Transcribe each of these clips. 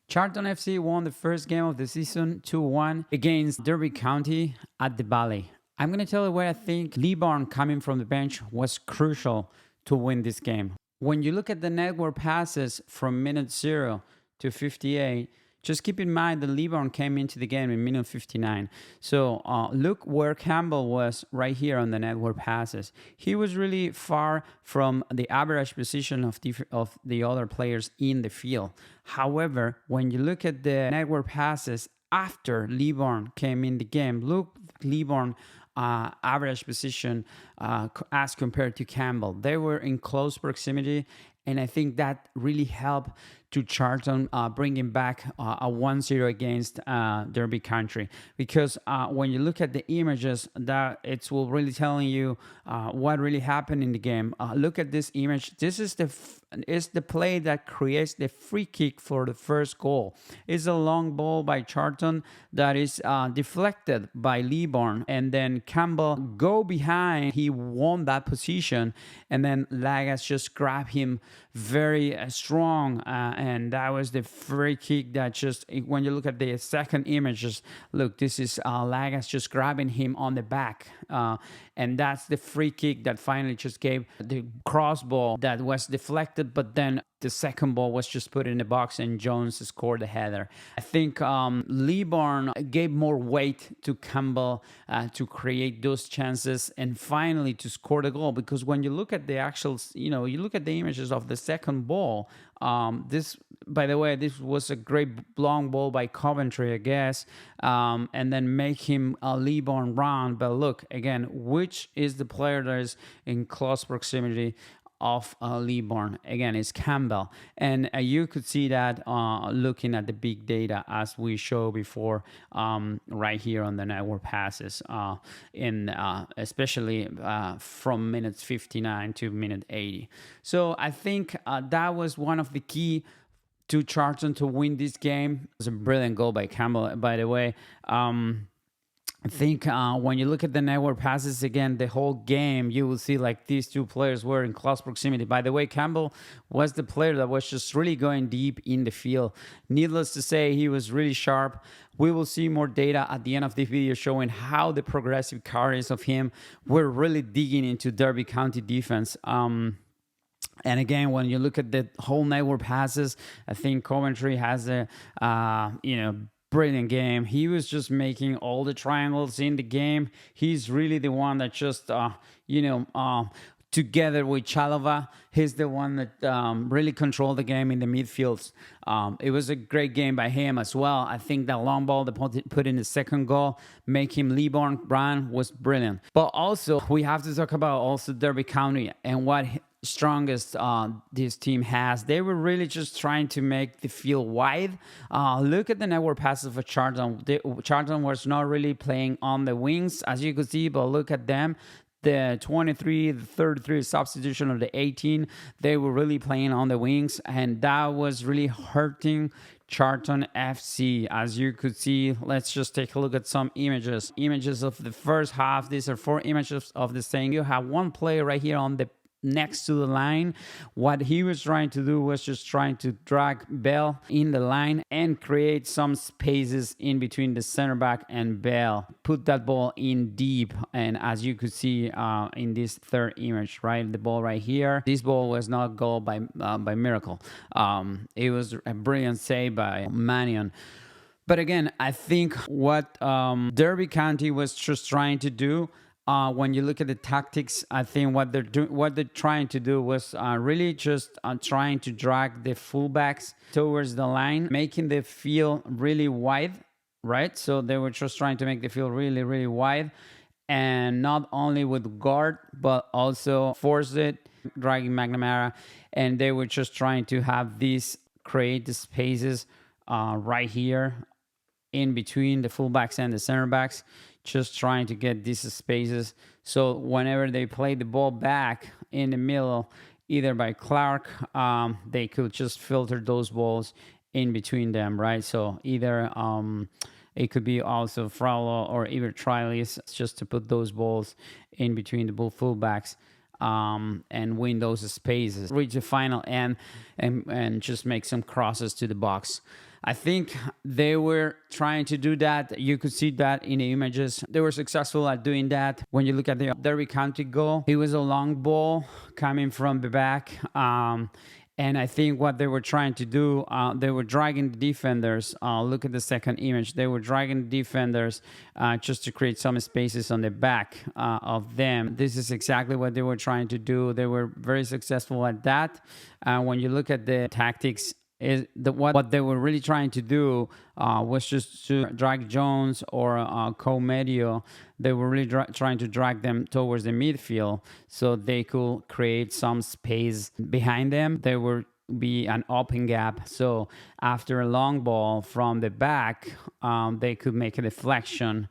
Charlton FC won the first game of the season 2-1 against Derby County at the Valley. I'm going to tell you why I think Leaburn coming from the bench was crucial to win this game. When you look at the network passes from minute 0 to 58, just keep in mind that Leaburn came into the game in minute 59. So look where Campbell was right here on the network passes. He was really far from the average position of the other players in the field. However, when you look at the network passes after Leaburn came in the game, look Leaburn average position as compared to Campbell. They were in close proximity, and I think that really helped to Charlton bringing back a 1-0 against Derby County. Because when you look at the images, that it's will really telling you what really happened in the game. Look at this image. This is the play that creates the free kick for the first goal. It's a long ball by Charlton that is deflected by Leaburn, and then Campbell go behind. He won that position, and then Lagas just grabbed him very strong, and that was the free kick that just, when you look at the second image, just look, this is Lagas just grabbing him on the back, and that's the free kick that finally just gave the cross ball that was deflected, but then the second ball was just put in the box and Jones scored the header. I think Leaburn gave more weight to Campbell to create those chances and finally to score the goal. Because when you look at the actual, you look at the images of the second ball, this, by the way, this was a great long ball by Coventry, I guess, and then make him Leaburn run. But look, again, which is the player that is in close proximity of Leaburn? Again, it's Campbell, and you could see that looking at the big data as we showed before, right here on the network passes, especially from minutes 59 to minute 80. So I think that was one of the key to Charlton to win this game. It was a brilliant goal by Campbell, by the way. I think when you look at the network passes again, the whole game, you will see like these two players were in close proximity. By the way, Campbell was the player that was just really going deep in the field. Needless to say, he was really sharp. We will see more data at the end of the video showing how the progressive carries of him were really digging into Derby County defense. And again, when you look at the whole network passes, I think Coventry has a, brilliant game. He was just making all the triangles in the game. He's really the one that just, together with Chalova, he's the one that really controlled the game in the midfields. It was a great game by him as well. I think that long ball that put in the second goal, make him Leaburn run, was brilliant. But also, we have to talk about also Derby County and what strongest this team has. They were really just trying to make the field wide. Look at the network passes for Charlton. Charlton was not really playing on the wings, as you could see, but look at them. The 23, the 33 substitution of the 18, they were really playing on the wings, and that was really hurting Charlton FC. As you could see, let's just take a look at some images. Images of the first half. These are 4 images of the same. You have one player right here on the next to the line. What he was trying to do was just trying to drag Bell in the line and create some spaces in between the center back and Bell. Put that ball in deep, and as you could see in this third image, right, the ball right here, this ball was not goal by miracle. It was a brilliant save by Mannion. But again, I think what Derby County was just trying to do, when you look at the tactics, I think what they're trying to do was really just trying to drag the fullbacks towards the line, making the field really wide, right? So they were just trying to make the field really, really wide, and not only with guard, but also force it, dragging McNamara, and they were just trying to have these create the spaces right here in between the fullbacks and the center backs, just trying to get these spaces. So whenever they play the ball back in the middle, either by Clark, they could just filter those balls in between them, right? So either it could be also Fraulo or either Trilis, just to put those balls in between the both fullbacks. and win those spaces, reach the final end, and just make some crosses to the box. I think they were trying to do that. You could see that in the images. They were successful at doing that. When you look at the Derby County goal, it was a long ball coming from the back. And I think what they were trying to do, they were dragging the defenders. Look at the second image. They were dragging the defenders just to create some spaces on the back of them. This is exactly what they were trying to do. They were very successful at that. When you look at the tactics, what they were really trying to do was just to drag Jones or Co-Medio. They were really trying to drag them towards the midfield so they could create some space behind them. There would be an open gap. So after a long ball from the back, they could make a deflection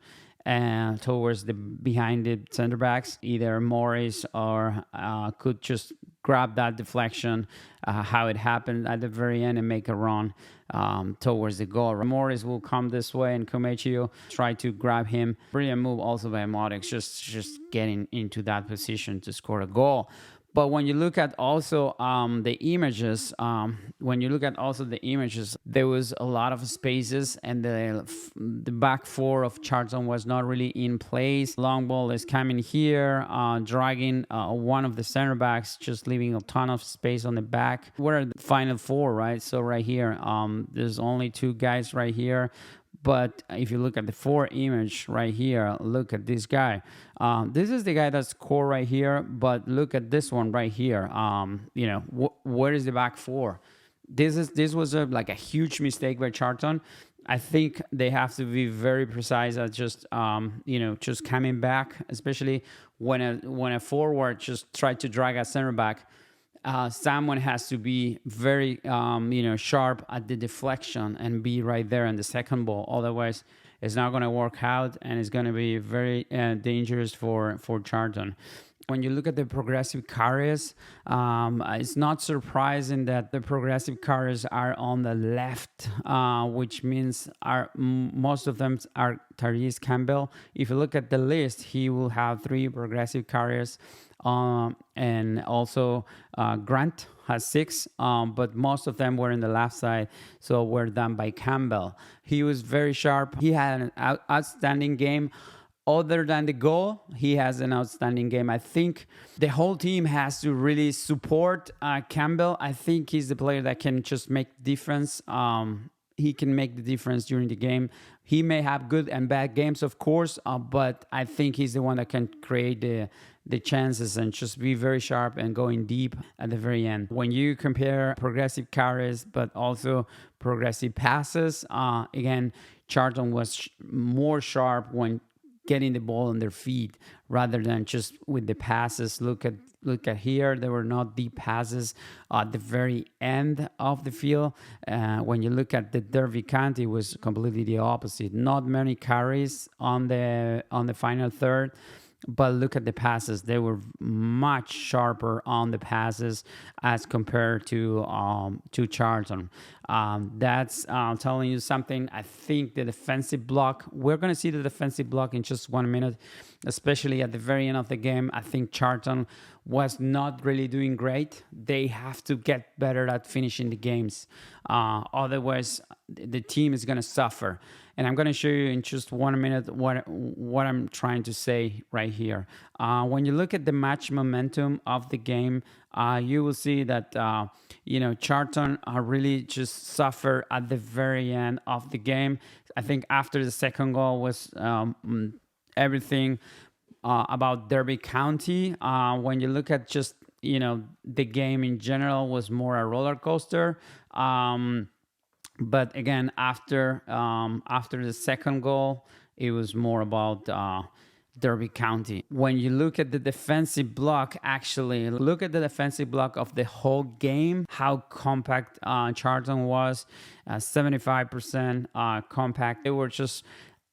towards the behind the center backs. Either Morris or could just grab that deflection, how it happened at the very end, and make a run towards the goal. Morris will come this way, and Comecchio try to grab him. Brilliant move also by Modix, just getting into that position to score a goal. But when you look at also the images, there was a lot of spaces, and the back four of Charlton was not really in place. Long ball is coming here, dragging one of the center backs, just leaving a ton of space on the back. We're at the final four, right? So right here, there's only two guys right here. But if you look at the four image right here, look at this guy. This is the guy that scored right here. But look at this one right here. Where is the back four? This was like a huge mistake by Charlton. I think they have to be very precise at just coming back, especially when a forward just tried to drag a center back. Someone has to be very, sharp at the deflection and be right there in the second ball. Otherwise, it's not going to work out, and it's going to be very dangerous for Charlton. When you look at the progressive carries, it's not surprising that the progressive carries are on the left, which means most of them are Tyrese Campbell. If you look at the list, he will have 3 progressive carries. And also Grant has 6, but most of them were in the left side, so were done by Campbell. He was very sharp. He had an outstanding game. Other than the goal, he has an outstanding game. I think the whole team has to really support Campbell. I think he's the player that can just make the difference. He can make the difference during the game. He may have good and bad games, of course, but I think he's the one that can create the chances and just be very sharp and going deep at the very end. When you compare progressive carries, but also progressive passes, again, Charlton was more sharp when getting the ball on their feet rather than just with the passes. Look at here. There were not deep passes at the very end of the field. When you look at the Derby County, it was completely the opposite. Not many carries on the final third. But look at the passes. They were much sharper on the passes as compared to Charlton. That's telling you something. I think the defensive block, we're going to see the defensive block in just 1 minute, especially at the very end of the game. I think Charlton was not really doing great. They have to get better at finishing the games. Otherwise, the team is going to suffer. And I'm going to show you in just 1 minute what I'm trying to say right here. When you look at the match momentum of the game, you will see that, Charlton really just suffered at the very end of the game. I think after the second goal was everything about Derby County. When you look at just, the game in general was more a roller coaster. But again, after the second goal, it was more about Derby County. When you look at the defensive block, actually, look at the defensive block of the whole game, how compact Charlton was, 75% compact. They were just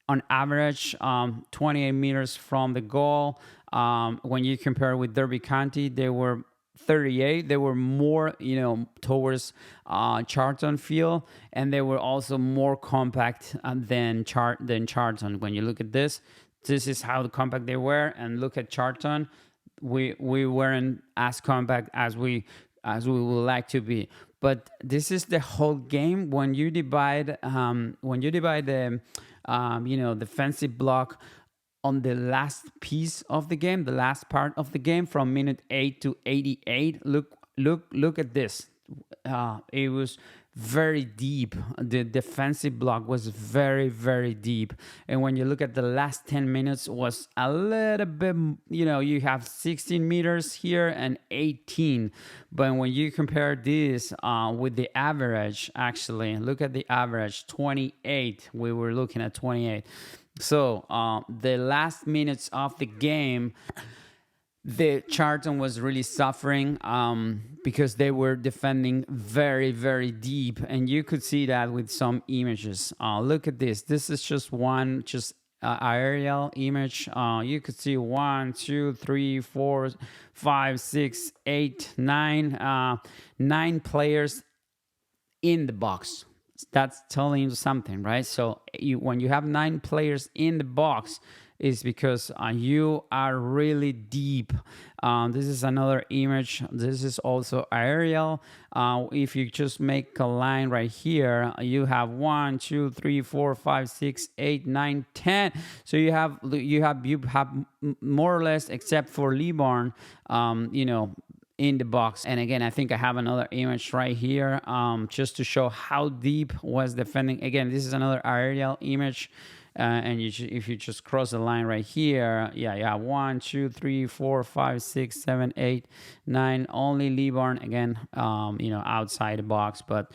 on average 28 meters from the goal. When you compare with Derby County, they were 38. They were more, towards Charlton field, and they were also more compact than Charlton. When you look at this is how compact they were, and look at Charlton. we weren't as compact as we would like to be. But this is the whole game. When you divide the defensive block on the last piece of the game, the last part of the game from minute 8 to 88. Look at this. It was very deep. The defensive block was very, very deep. And when you look at the last 10 minutes, was a little bit, you have 16 meters here and 18. But when you compare this with the average, actually, look at the average, 28. We were looking at 28. So the last minutes of the game, the Charlton was really suffering because they were defending very, very deep. And you could see that with some images. Look at this. This is just one aerial image. You could see 1, 2, 3, 4, 5, 6, 8, 9. 9 players in the box. That's telling you something, right? So when you have 9 players in the box, is because you are really deep. This is another image. This is also aerial. If you just make a line right here, you have 1, 2, 3, 4, 5, 6, 8, 9, 10. So you have more or less, except for Leaburn, in the box. And again, I think I have another image right here just to show how deep was defending. Again, this is another aerial image. And if you just cross the line right here, you have 1, 2, 3, 4, 5, 6, 7, 8, 9. Only Leaburn again, outside the box, but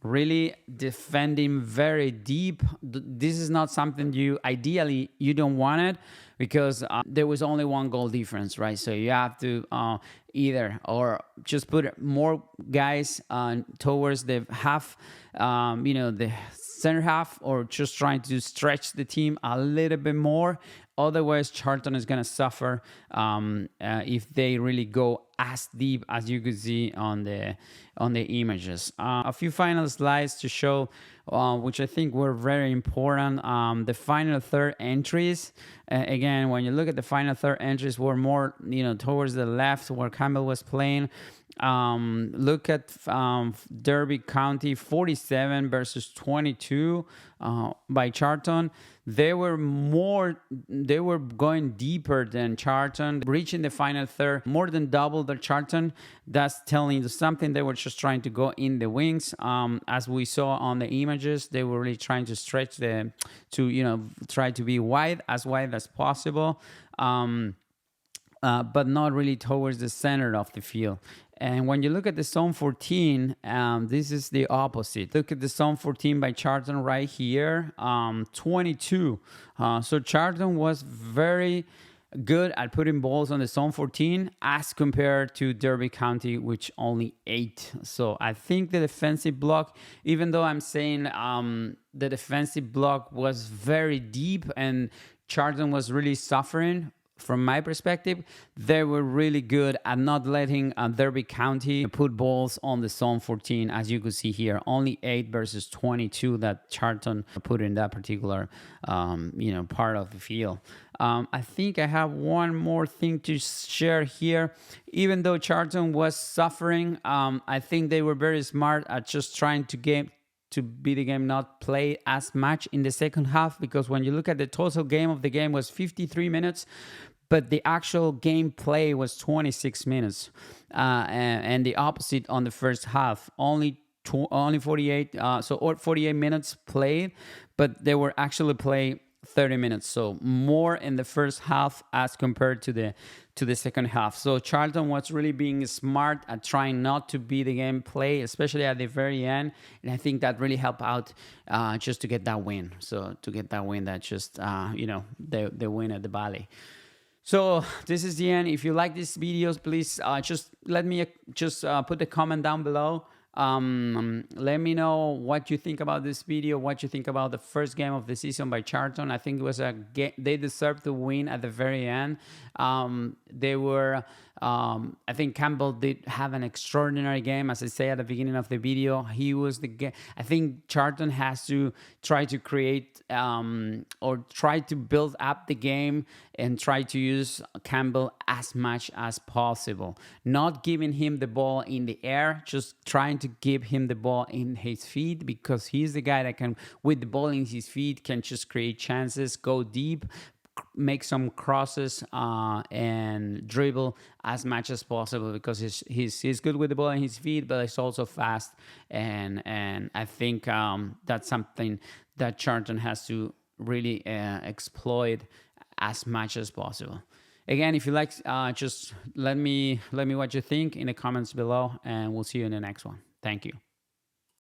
really defending very deep. This is not something ideally you don't want it, because there was only 1 goal difference, right? So you have to either or just put more guys towards the half, the center half, or just trying to stretch the team a little bit more. Otherwise, Charlton is going to suffer if they really go as deep as you could see on the images. A few final slides to show, which I think were very important. The final third entries. Again, when you look at the final third entries, were more towards the left where Campbell was playing. Look at Derby County, 47 versus 22 by Charlton. They were going deeper than Charlton, reaching the final third, more than double the Charlton. That's telling you something. They were just trying to go in the wings. As we saw on the images, they were really trying to stretch try to be wide as possible. But not really towards the center of the field. And when you look at the zone 14, this is the opposite. Look at the zone 14 by Charlton right here, 22. So Charlton was very good at putting balls on the zone 14 as compared to Derby County, which only 8. So I think the defensive block, even though I'm saying the defensive block was very deep and Charlton was really suffering, from my perspective, they were really good at not letting Derby County put balls on the zone 14, as you could see here. Only 8 versus 22 that Charlton put in that particular, part of the field. I think I have one more thing to share here. Even though Charlton was suffering, I think they were very smart at just trying to be the game not play as much in the second half, because when you look at the total game of the game was 53 minutes, but the actual game play was 26 minutes, and the opposite on the first half, only 48, or 48 minutes played, but they were actually play 30 minutes, so more in the first half as compared to the second half. So Charlton was really being smart at trying not to be the game play, especially at the very end, and I think that really helped out just to get that win. So to get that win, that just the win at the Valley. So this is the end. If you like these videos, please just let me put a comment down below. Let me know what you think about this video, what you think about the first game of the season by Charlton. I think it was they deserved to win at the very end. They were, I think Campbell did have an extraordinary game. As I say at the beginning of the video, he was the game. I think Charlton has to try to create or try to build up the game and try to use Campbell as much as possible. Not giving him the ball in the air, just trying to give him the ball in his feet, because he's the guy that can, with the ball in his feet, can just create chances, go deep, make some crosses, and dribble as much as possible, because he's good with the ball in his feet, but he's also fast. And I think that's something that Charlton has to really exploit as much as possible. Again, if you like, just let me what you think in the comments below, and we'll see you in the next one. Thank you.